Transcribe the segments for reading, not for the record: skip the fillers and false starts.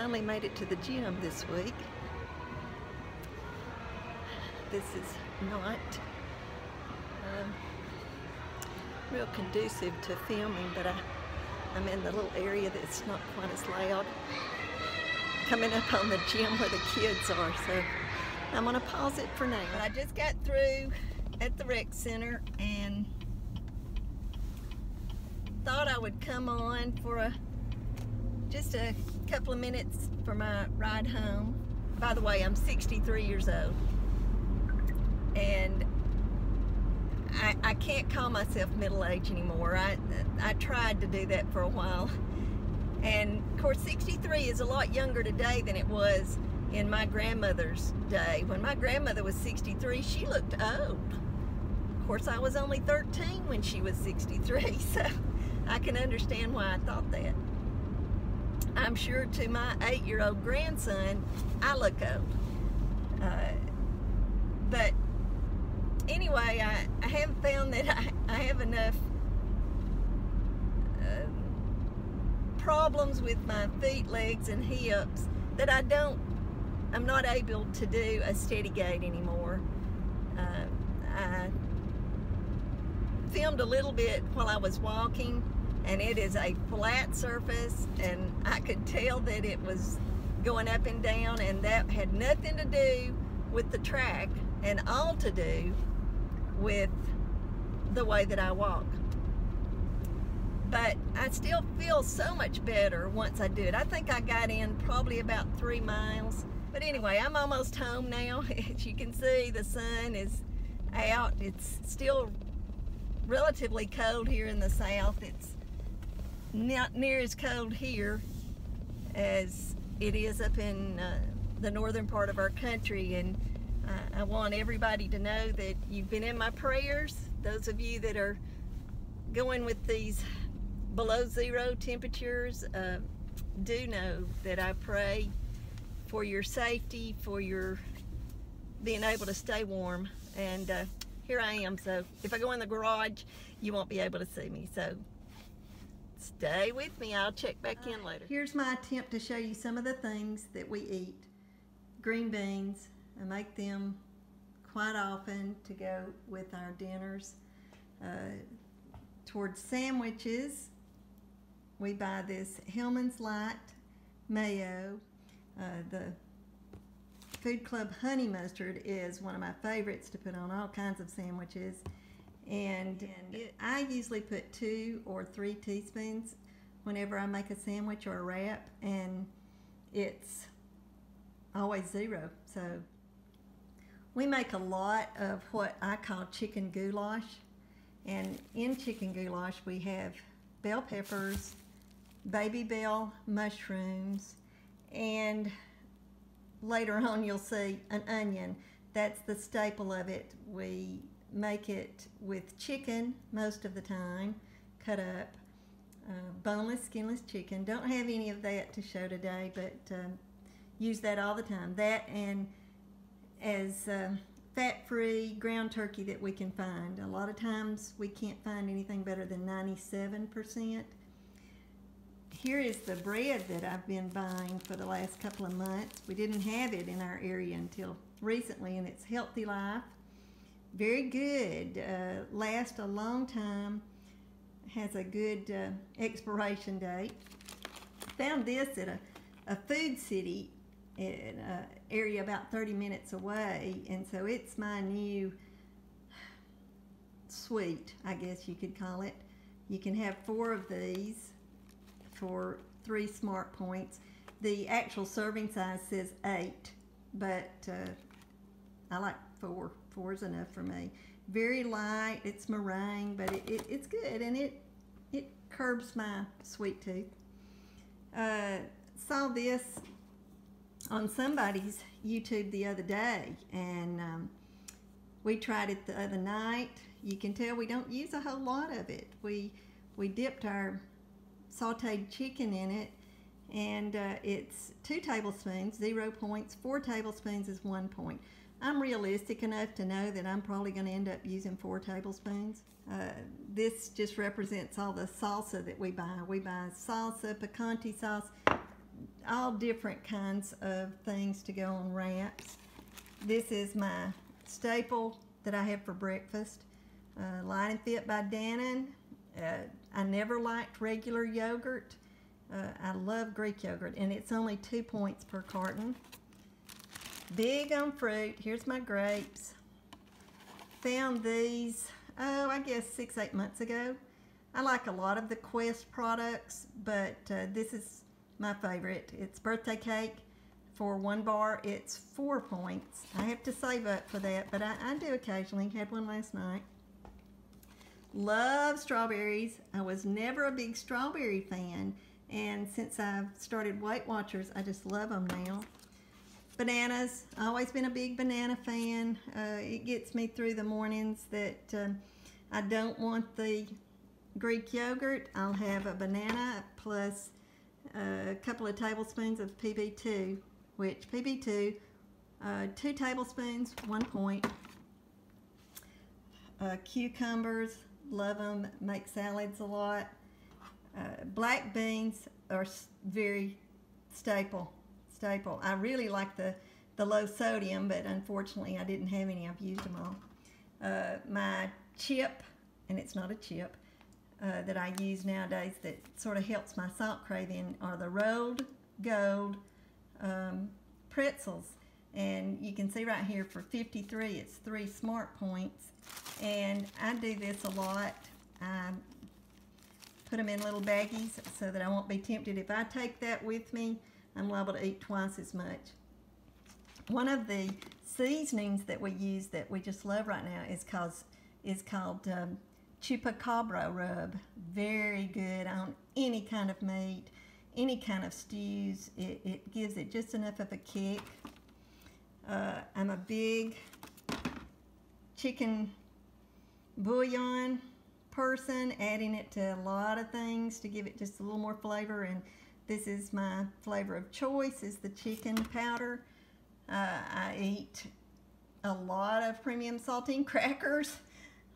finally made it to the gym this week. This is not real conducive to filming, but I'm in the little area that's not quite as loud. Coming up on the gym where the kids are, so I'm gonna pause it for now. I just got through at the rec center and thought I would come on for just a couple of minutes for my ride home. By the way, I'm 63 years old, and I can't call myself middle-aged anymore. I tried to do that for a while, and of course 63 is a lot younger today than it was in my grandmother's day. When my grandmother was 63, she looked old. Of course, I was only 13 when she was 63, so I can understand why I thought that. I'm sure to my 8-year-old grandson, I look old. But anyway, I have found that I have enough problems with my feet, legs, and hips that I'm not able to do a steady gait anymore. I filmed a little bit while I was walking, and it is a flat surface, and I could tell that it was going up and down, and that had nothing to do with the track and all to do with the way that I walk. But I still feel so much better once I do it. I think I got in probably about 3 miles. But anyway, I'm almost home now. As you can see, the sun is out. It's still relatively cold here in the south. It's not near as cold here as it is up in the northern part of our country, and I want everybody to know that you've been in my prayers. Those of you that are going with these below zero temperatures, do know that I pray for your safety, for your being able to stay warm. And here I am, so if I go in the garage, you won't be able to see me. So stay with me, I'll check back in later. Here's my attempt to show you some of the things that we eat. Green beans, I make them quite often to go with our dinners. Towards sandwiches, we buy this Hellman's Light mayo. The Food Club honey mustard is one of my favorites to put on all kinds of sandwiches. And I usually put 2 or 3 teaspoons whenever I make a sandwich or a wrap, and it's always 0. So we make a lot of what I call chicken goulash, and in chicken goulash we have bell peppers, baby bell mushrooms, and later on you'll see an onion. That's the staple of it. We make it with chicken most of the time, cut up, boneless, skinless chicken. Don't have any of that to show today, but use that all the time. That and as fat-free ground turkey that we can find. A lot of times we can't find anything better than 97%. Here is the bread that I've been buying for the last couple of months. We didn't have it in our area until recently, and it's Healthy Life. Very good, lasts a long time, has a good expiration date. Found this at a food city in an area about 30 minutes away, and so it's my new sweet, I guess you could call it. You can have 4 of these for 3 smart points. The actual serving size says 8, but I like 4. 4 is enough for me. Very light, it's meringue, but it's good, and it curbs my sweet tooth. Saw this on somebody's YouTube the other day, and we tried it the other night. You can tell we don't use a whole lot of it. We dipped our sauteed chicken in it, and it's 2 tablespoons, 0 points. 4 tablespoons is 1 point. I'm realistic enough to know that I'm probably going to end up using 4 tablespoons. This just represents all the salsa that we buy. We buy salsa, picante sauce. all different kinds of things to go on wraps. This is my staple that I have for breakfast. Light and Fit by Dannon. I never liked regular yogurt. I love Greek yogurt, and it's only 2 points per carton. Big on fruit. Here's my grapes. Found these, I guess 6-8 months ago. I like a lot of the Quest products, but this is my favorite. It's birthday cake for 1 bar. It's 4 points. I have to save up for that, but I do occasionally. Had one last night. Love strawberries. I was never a big strawberry fan, and since I've started Weight Watchers, I just love them now. Bananas. Always been a big banana fan. It gets me through the mornings that I don't want the Greek yogurt. I'll have a banana plus a couple of tablespoons of PB2, which PB2, 2 tablespoons, 1 point. Cucumbers, love them, make salads a lot. Black beans are very staple. I really like the low sodium, but unfortunately I didn't have any. I've used them all. My chip, and it's not a chip, that I use nowadays that sort of helps my salt craving are the rolled gold pretzels. And you can see right here for 53, it's 3 smart points. And I do this a lot. I put them in little baggies so that I won't be tempted. If I take that with me, I'm liable to eat twice as much. One of the seasonings that we use that we just love right now is called chupacabra rub. Very good on any kind of meat, any kind of stews. It gives it just enough of a kick. I'm a big chicken bouillon person, adding it to a lot of things to give it just a little more flavor, and this is my flavor of choice, is the chicken powder. I eat a lot of premium saltine crackers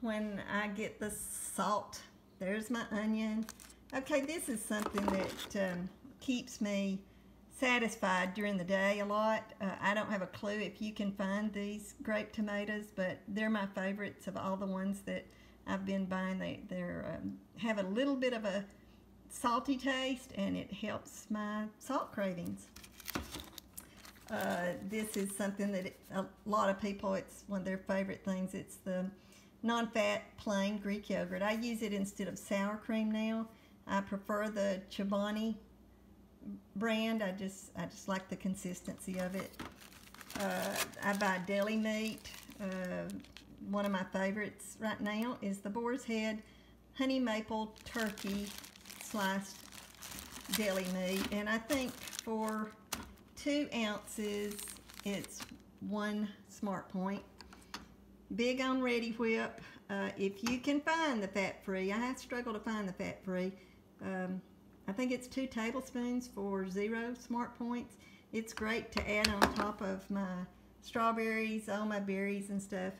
when I get the salt. There's my onion. Okay, this is something that keeps me satisfied during the day a lot. I don't have a clue if you can find these grape tomatoes, but they're my favorites of all the ones that I've been buying. They have a little bit of a salty taste, and it helps my salt cravings. This is something that a lot of people, it's one of their favorite things. It's the non-fat plain Greek yogurt. I use it instead of sour cream now. I prefer the Chobani brand. I just like the consistency of it. I buy deli meat. One of my favorites right now is the Boar's Head honey maple turkey sliced deli meat, and I think for 2 ounces it's 1 smart point. Big on Ready Whip. If you can find the fat-free, I have struggled to find the fat-free. I think it's 2 tablespoons for 0 smart points. It's great to add on top of my strawberries, all my berries and stuff.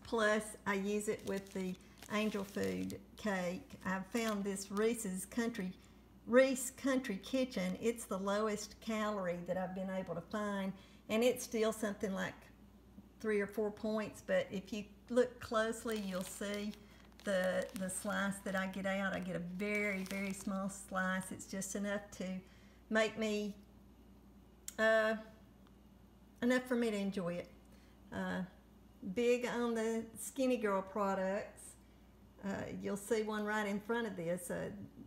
Plus, I use it with the angel food cake. I've found this Reese Country Kitchen. It's the lowest calorie that I've been able to find, and it's still something like 3 or 4 points, but if you look closely, you'll see the slice that I get out. I get a very, very small slice. It's just enough to make me, enough for me to enjoy it. Big on the Skinny Girl products. You'll see one right in front of this.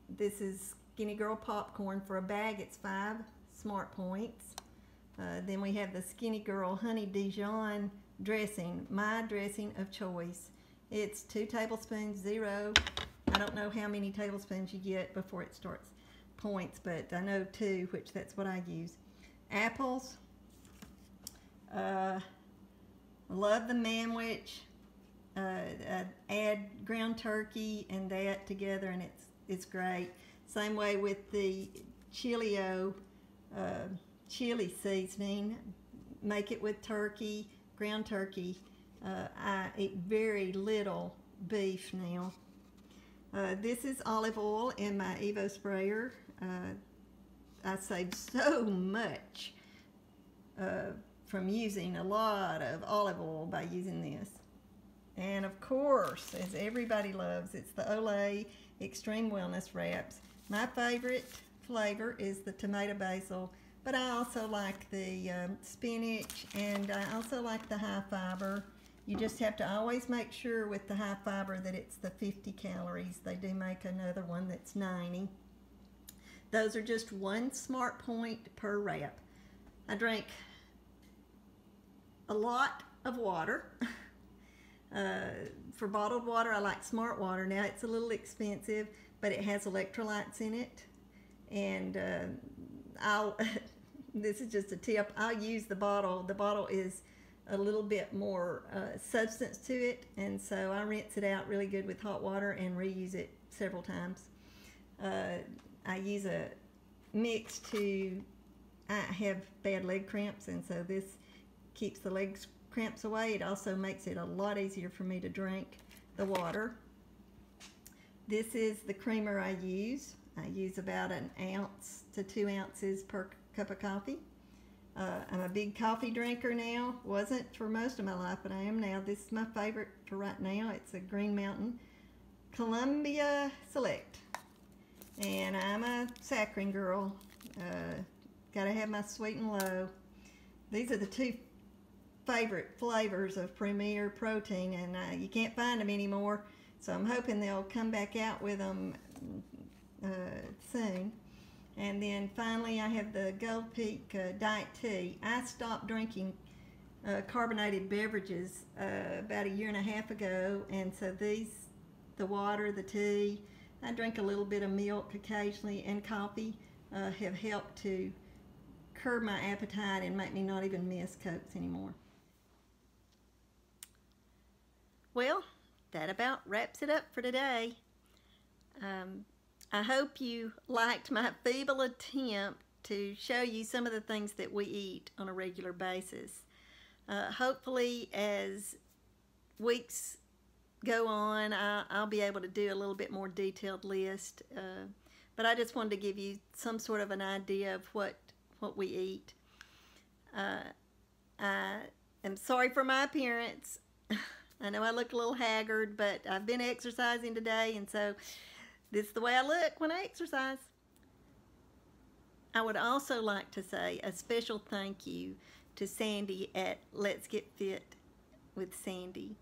This is Skinny Girl popcorn. For a bag, it's 5 smart points. Then we have the Skinny Girl Honey Dijon dressing, my dressing of choice. It's 2 tablespoons, 0. I don't know how many tablespoons you get before it starts points, but I know 2, which that's what I use. Apples. Love the manwich. Add ground turkey and that together, and it's great. Same way with the chili seasoning. Make it with turkey, ground turkey. I eat very little beef now. This is olive oil in my Evo sprayer. I saved so much from using a lot of olive oil by using this. And of course, as everybody loves, it's the Olay Extreme Wellness Wraps. My favorite flavor is the tomato basil, but I also like the spinach, and I also like the high fiber. You just have to always make sure with the high fiber that it's the 50 calories. They do make another one that's 90. Those are just 1 smart point per wrap. I drink a lot of water. For bottled water, I like Smart Water. Now, it's a little expensive, but it has electrolytes in it. And this is just a tip, I'll use the bottle. The bottle is a little bit more substance to it, and so I rinse it out really good with hot water and reuse it several times. I use a mix I have bad leg cramps, and so this keeps the leg cramps away. It also makes it a lot easier for me to drink the water. This is the creamer I use. I use about 1 ounce to 2 ounces per cup of coffee. I'm a big coffee drinker now. Wasn't for most of my life, but I am now. This is my favorite for right now. It's a Green Mountain Columbia Select. And I'm a saccharine girl. Gotta have my sweet and low. These are the 2 favorite flavors of Premier Protein, and you can't find them anymore. So I'm hoping they'll come back out with them soon. And then finally I have the Gold Peak Diet Tea. I stopped drinking carbonated beverages about 1.5 years ago, and so the water, the tea, I drink a little bit of milk occasionally, and coffee have helped to curb my appetite and make me not even miss Cokes anymore. Well, that about wraps it up for today. I hope you liked my feeble attempt to show you some of the things that we eat on a regular basis. Hopefully, as weeks go on, I'll be able to do a little bit more detailed list. But I just wanted to give you some sort of an idea of what we eat. I am sorry for my appearance. I know I look a little haggard, but I've been exercising today, and so this is the way I look when I exercise. I would also like to say a special thank you to Sandy at Let's Get Fit with Sandy.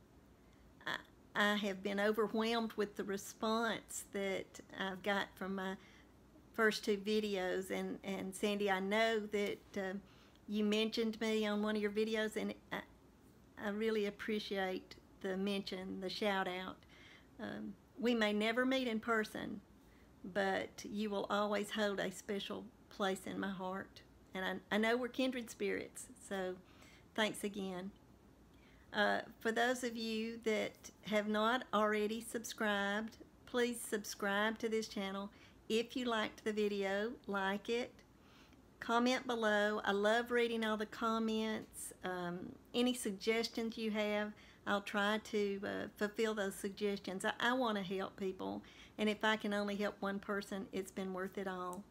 I have been overwhelmed with the response that I've got from my first 2 videos, and Sandy, I know that you mentioned me on one of your videos, and I really appreciate the mention, the shout out. We may never meet in person, but you will always hold a special place in my heart. And I know we're kindred spirits, so thanks again. For those of you that have not already subscribed, please subscribe to this channel. If you liked the video, like it. Comment below. I love reading all the comments. Any suggestions you have, I'll try to fulfill those suggestions. I want to help people, and if I can only help one person, it's been worth it all.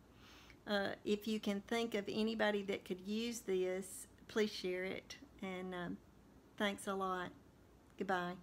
If you can think of anybody that could use this, please share it, and thanks a lot. Goodbye.